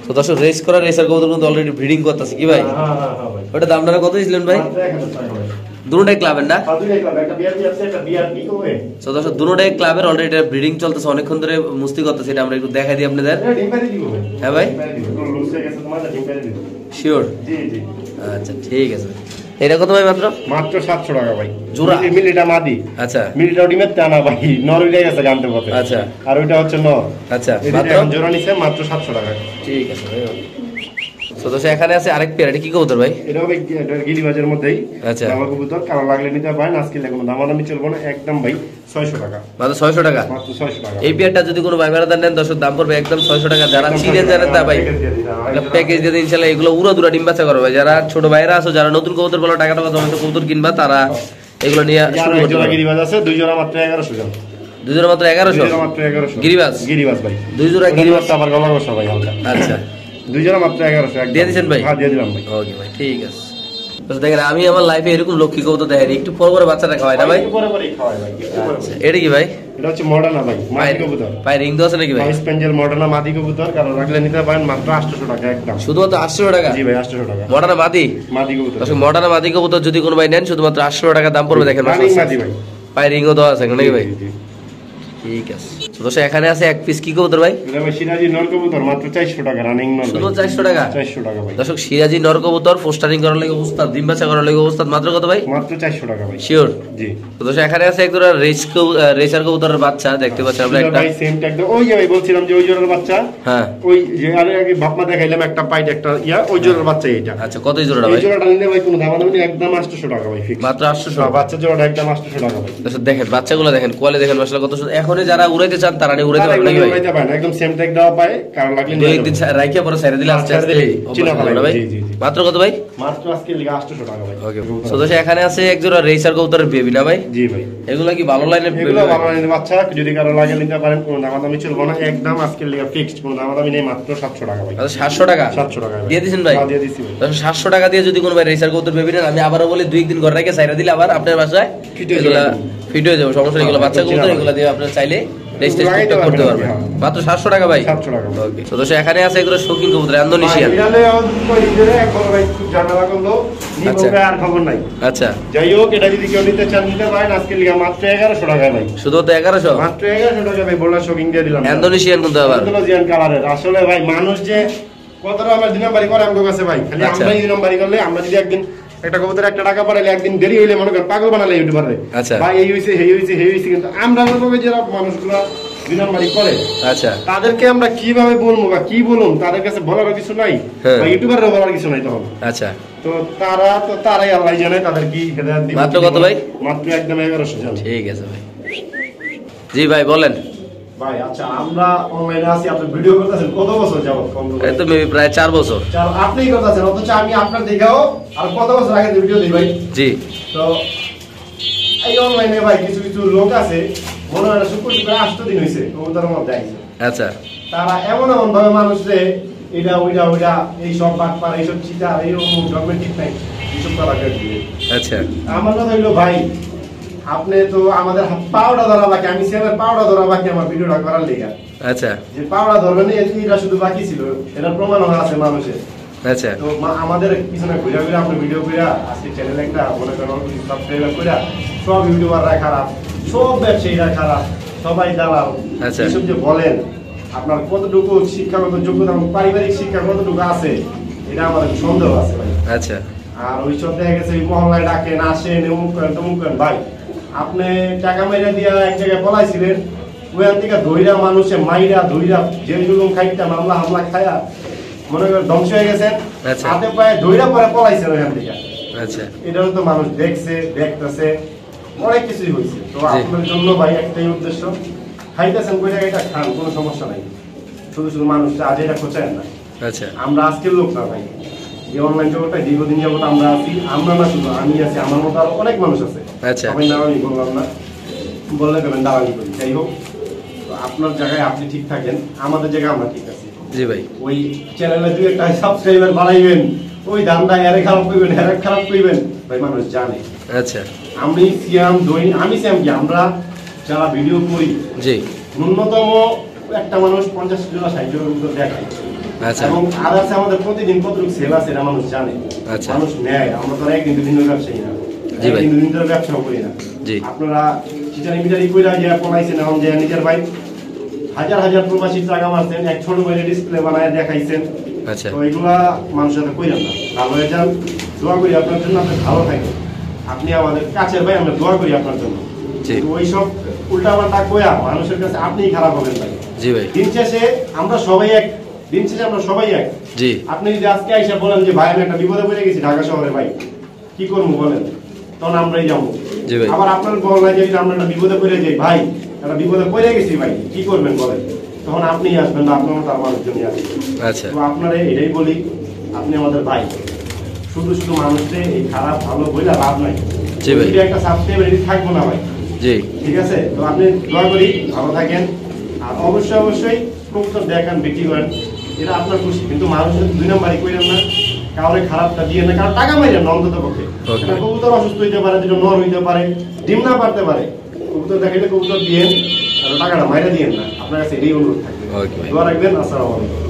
তো দর্শক রেস করা রেসার কবুতর কিন্তু অলরেডি ব্রিডিং করতেছে কি ভাই? হ্যাঁ হ্যাঁ হ্যাঁ ভাই। ওটা দামটা কত দিয়েছিলেন ভাই? মাত্র 1000 টাকা ভাই। দুটোটাই ক্লাবের না? সাধু দেখলাম একটা বিআরপি আছে, একটা বিআরপি কই? তো দর্শক দুটোটাই ক্লাবের অলরেডি ব্রিডিং চলতেছে, অনেকক্ষণ ধরে মুস্তি করতেছে, এটা আমরা একটু দেখাই দিই আপনাদের। এটা ডিম পাড়ি দিব ভাই। হ্যাঁ ভাই? ডিম পাড়ি দিব। পুরো লুজ হয়ে গেছে তোমার, ডিম পাড়ি দিব। শিওর? জি জি। আচ্ছা ঠিক আছে। এটা কত ভাই মাত্র? মাত্র 700 টাকা ভাই। জোড়া? মিলিটা মাদি। আচ্ছা মিলিটা ডিমের টানা ভাই, নর উঠে গেছে গানতে পথে। আচ্ছা। আর ওইটা হচ্ছে নর। আচ্ছা এই মাত্র? দুইটা এখন জোড়া নিছে মাত্র 700 টাকা। ঠিক আছে ভাই। তো দর্শক এখানে আছে আরেক পেয়ার, এটা কি কবুতর ভাই? এটা হবে গিরিবাজের মধ্যেই। আচ্ছা। আমার কবুতর কারো লাগলে নিতে পারেন, আজকে কোনো দামাদামি চলবো না, একদম ভাই 600 টাকা। মাত্র 600 টাকা? মাত্র 600 টাকা। এই পেয়ারটা যদি কোনো ভাই বেড়াদার নেন দর্শক দাম পড়বে একদম 600 টাকা। যারা চিনেন জানেন তা ভাই প্যাকেজ দিয়ে দিন ইনশাআল্লাহ। এগুলো উড়া দুরা ডিম বাচ্চা করবে। যারা ছোট ভাইরা আছো, যারা নতুন কবুতর বলো টাকা জমাতে কবুতর কিনবা, তারা এগুলো নিয়ে আর শুরু এক করতে জোড়া পারবো। গিরিবাজ আছে, 2 জোড়া মাত্র 1100 টাকা। 2 জোড়া মাত্র 1100? 2 জোড়া মাত্র 1100 গিরিবাজ? গিরিবাজ ভাই, 2 জোড়া গিরিবাজ আবার গলা কষা ভাই হালকা। আচ্ছা 2 জোড়া মাত্র 1100 একদম। দিয়ে দিছেন ভাই? হ্যাঁ দিয়ে দিলাম ভাই। ওকে ভাই ঠিক আছে। তো দেখেন আমি আমার লাইফে এরকম লক্ষ্মী কবুতর দেখাই একটু পর পরে বাচ্চাটা খাওয়াই না ভাই? একটু পরে পরেই খাওয়াই ভাই, একটু পরে আচ্ছা, পরে। এটা কি ভাই? এটা হচ্ছে মডার্না ভাই, মাদি কবুতর। পায়ে রিং তো আছে নাকি ভাই? মাইস পেঞ্জেল মডার্না মাদি কবুতর, কারণ রাখলে নিতে পারেন মাত্র 800 টাকা একদম। শুধুমাত্র 800 টাকা? জি ভাই 800 টাকা মডার্না মাদি? মাদি কবুতর। দর্শক মডার্না মাদি কবুতর যদি কোনো ভাই নেন শুধুমাত্র 800 টাকা দাম পড়বে। দেখেন রানিং মাদি ভাই। পায়ে রিংও দেওয়া আছে নাকি ভাই? জি, জি। ঠিক আছে। তো দর্শক এখানে আছে এক পিস কি কবুতর ভাই? এটা ভাই সিরাজি নর কবুতর, মাত্র 400 টাকা রানিং নর। শুধু 400 টাকা? 400 টাকা ভাই। দর্শক সিরাজি নর কবুতর পোস্টারিং করার লাগে উস্তাদ, ডিম বাচ্চা করার লাগে উস্তাদ, মাত্র কত ভাই? মাত্র 400 টাকা ভাই। শিওর? জি। তো দর্শক এখানে আছে এক জোড়া রেসার কবুতরের বাচ্চা দেখতে পাচ্ছেন আমরা একটা। ভাই সেম ট্যাগ ওই যে ভাই বলছিলাম যে ওই জোড়ার বাচ্চা, হ্যাঁ ওই যে আগে বাপমা দেখাইলাম একটা পাইট একটা ওই জোড়ার বাচ্চা এইটা। আচ্ছা কত এই জোড়াটা এই ভাই? জোড়াটা নিলে ভাই কোনো দাম নেই, একদম 800 টাকা ভাই ফিক্স। মাত্র 800? বাচ্চা জোড়াটা একদম 800 টাকা ভাই। দর্শক দেখেন বাচ্চাগুলো দেখেন, কোয়ালিটি দেখেন মাশাআল্লাহ কত সুন্দর। এখনই যারা উড়াইতে চান তারা নিয়ে উড়াইতে পারবেন নাকি ভাই? উড়াইতে পারেন, একদম সেম ট্যাগ দেওয়া পায়, কারণ লাগলে দুই একদিন রাইখা পরে ছেড়ে দিলে আস্তে আস্তে চিনা অভ্যাস পাবে হবে না ভাই? জি, জি, জি। মাত্র কত ভাই? মাত্র আজকে লিগে 800 টাকা ভাই। ওকে। তো দর্শক এখানে আছে এক জোড়া রেসার কবুতরের বেবি না ভাই? জি ভাই। এগুলো কি ভালো লাইনের বেবি? এগুলো ভালো লাইনের বাচ্চা, যদি কারো লাগে নিতে পারেন, কোনো দামাদামি চলবে না, একদম আজকে লিগে ফিক্সড, কোনো দামাদামি নেই, মাত্র 700 টাকা ভাই। আচ্ছা 700 টাকা? 700 টাকা ভাই। দিয়ে দিছেন ভাই? হ্যাঁ দিয়ে দিছি ভাই। দর্শক 700 টাকা দিয়ে যদি কোনো ভাই রেসার কবুতর বেবি নেন, আমি আবারও বলি 2 একদিন ঘরে রেখে ছাইরা দিলে আবার আপনার বাসায় এগুলা ফিট হয়ে যাবে, সমস্যা নেই। এগুলো বাচ্চা কবুতর, এগুলো দিয়ে আপনারা চাইলে রেজিস্ট্রেশন করতে পারবেন। মাত্র 700 টাকা ভাই? 700 টাকা ভাই। ওকে। তো দর্শক এখানে আছে এগুলো শৌখিন কবুতর ইন্দোনেশিয়ান। ভাই, এখানে কই দিলে একবার ভাই খুব ঝামেলা করলো, আচ্ছা। নিবো আর খবর নাই। আচ্ছা যাই হোক, এটা যদি কেউ নিতে চান নিতে পারেন, আজকে লিগে মাত্র 1100 টাকা ভাই। শুধুমাত্র 1100? মাত্র 1100 টাকা ভাই, বড় শপিং দিয়ে দিলাম। ইন্দোনেশিয়ান কিন্তু আবার ইন্দোনেশিয়ান কালারের। আসলে ভাই মানুষ যে কতটা আমার 2 নম্বরই করে আমগো কাছে ভাই, খালি আচ্ছা। আমরাই 2 নম্বরই করলে, আমরা যদি একদিন একটা কবুতর 1 টাকা পাঠাইলে একদিন দেরি হইলে মনে করেন পাগল বানালে ইউটিউবারে। আচ্ছা। ভাই এই হইছে এই হইছে এই হইছে, কিন্তু আমরা বলবো যে মানুষগুলো 2 নম্বরই করে, আচ্ছা তাদেরকে আমরা কিভাবে বলবো বা কি বলুন, তাদের কাছে বলার কিছু নাই, হ্যাঁ। বা ইউটিউবারেরও বলার কিছু নাই তখন। আচ্ছা তো তারাই আল্লাহ জানে তাদের কি হেদায়েত দিবে। মাত্র কত ভাই? মাত্র একদম 1100 জান। ঠিক আছে ভাই। জি ভাই বলেন। ভাই আচ্ছা, আমরা অনলাইনে আছি, আপনি ভিডিও করতেছেন কত বছর যাবত? এই তো মেবি প্রায় 4 বছর। আপনি করতেছেন, অথচ আমি আপনার দেখাও আর কত বছর আগে ভিডিও দিই ভাই। জি তো এই অনলাইনে ভাই কিছু কিছু লোক আছে, মনে হয় না শুক্র 8 দিন হয়েছে কবুতরের মধ্যে আইছে। আচ্ছা তারা এমন ভাবে মানুষরে এটা ওইটা এই সব বাটপার এইসব চিটা এই গভর্নমেন্ট ঠিক নাই এইসব করা দিবে। আচ্ছা আমার কথা হইলো ভাই, আপনি তো আমাদের পাউডা ধরা বাকি, আমি সেমের পাউডা ধরা বাকি আমার ভিডিওটা করার লেগে। আচ্ছা যে পাউডা ধরবেন এটা শুধু বাকি ছিল, এটার প্রমাণ আছে মানুষের। আচ্ছা তো আমাদের পিছনে ঘুরে ঘুরে আপনি ভিডিও করে আজকে চ্যানেল একটা মনে করেন সাবস্ক্রাইব করে, সব ইউটিউবাররা খারাপ, সব ব্যবসায়ীরা খারাপ, সবাই দালাল, আচ্ছা। এসব যে বলেন, আপনার কতটুকু শিক্ষাগত যোগ্যতা পারিবারিক শিক্ষা কতটুকু আছে, এটা আমাদের সন্দেহ আছে ভাই। আচ্ছা আর ওই সব দেখা গেছে ওই মহল্লায় ডাকেন, আসেন, অমুক করেন তমুক করেন। ভাই আপনি টাকা মাইরা দিয়া এক জায়গায় পলাইছিলেন, ওইখান থেকে ধৈরা মানুষে মাইরা ধৈরা জেল জুলুম খাইটা মামলা হামলা খায়া মনে করেন ধ্বংস হয়ে গেছেন, আচ্ছা। হাতে পায়ে ধৈরা পরে পলাইছেন ওইখান থেকে। আচ্ছা এটাও তো মানুষ দেখছে, দেখতেছে, অনেক কিছুই হয়েছে। তো আপনার জন্য ভাই একটাই উদ্দেশ্য, খাইতেছেন কই জায়গাটা খান, কোনো সমস্যা নাই, শুধু শুধু মানুষটা আজ এটা খোঁচায় না। আচ্ছা আমরা আজকের লোক না ভাই, এই অনলাইন জগৎটা দীর্ঘদিন যাবত আমরা আছি, আমরা না শুধু আমি আছি, আমার মতো আরো অনেক মানুষ আছে। আচ্ছা। সবাই নাম আমি বললাম না, বললে কেমন দালালি করি। যাই হোক, তো আপনার জায়গায় আপনি ঠিক থাকেন, আমাদের জায়গায় আমরা ঠিক আছি। জি ভাই ওই চ্যানেলে 2-1টা সাবস্ক্রাইবার বাড়াইবেন, ওই দামটা এরে খারাপ করবেন, এরে খারাপ করবেন, ভাই মানুষ জানে। আচ্ছা আমি সিয়াম আমি সিয়াম কি, আমরা যারা ভিডিও করি জি ন্যূনতম একটা মানুষ 50 জন 60 জনের মতো দেখায়। আচ্ছা এবং আর আছে আমাদের প্রতিদিন কতটুকু সেল আছে এটা মানুষ জানে। আচ্ছা। মানুষ নেয়, আমরা তো একদিন দুদিন ধরে ব্যবসায়ী না, জি ভাই। একদিন দুদিন ধরে ব্যবসাও করি না। জি। আপনারা চিটারি মিটারি কইরা যে পলাইছেন, এখন যে নিজের ভাই হাজার হাজার প্রবাসী টাকা মারছেন, এক ছোট মোবাইলে ডিসপ্লে বানায় দেখাইছেন। আচ্ছা তো এগুলা মানুষের সাথে কইরান না, ভালো হয়ে যান। দোয়া করি আপনার জন্য, আপনি ভালো থাকেন। আপনি আমাদের কাছের ভাই, আমরা দোয়া করি আপনার জন্য। জি। ওই সব উল্টা পাল্টা কইয়া মানুষের কাছে আপনিই খারাপ হবেন ভাই। জি ভাই দিন শেষে আমরা সবাই এক, দিন শেষে আমরা সবাই এক। জি আপনি যদি আজকে আইসা বলেন যে ভাই আমি একটা বিপদে পড়ে গেছি ঢাকা শহরে, ভাই কি করবো বলেন, তখন আমরাই যাবো। জি ভাই। আবার আপনার বলাই যদি আমরা একটা বিপদে পড়ে যাই, ভাই একটা বিপদে পড়ে গেছি ভাই কি করবেন বলেন, তখন আপনিই আসবেন না, আপনার তার মানুষজনই আসবেন। আচ্ছা তো আপনারা এটাই বলি, আপনি আমাদের ভাই, শুধু শুধু মানুষকে এই খারাপ ভালো বইলা লাভ নাই। জি জি ভাই। যদি একটা সাবস্ক্রাইবারই থাকবো না ভাই। জি ঠিক আছে, তো আপনি দোয়া করি ভালো থাকেন। আর অবশ্যই কবুতর দেখান, বিক্রি করেন, এটা আপনার খুশি, কিন্তু মানুষের 2 নাম্বারই করেন না, কাউরে খারাপটা দিয়ে না, কারণ টাকা মাইরেন না অন্তত পক্ষে। Okay. একটা কবুতর অসুস্থ হইতে পারে, দুটো নর হইতে পারে, ডিম না পারতে পারে, কবুতর দেখাইলে কবুতর দিয়েন, আর টাকাটা মাইরা দিয়েন না। আপনার কাছে এটাই অনুরোধ থাকবে। ওকে ভাই। দোয়া রাখবেন। আসসালামু আলাইকুম।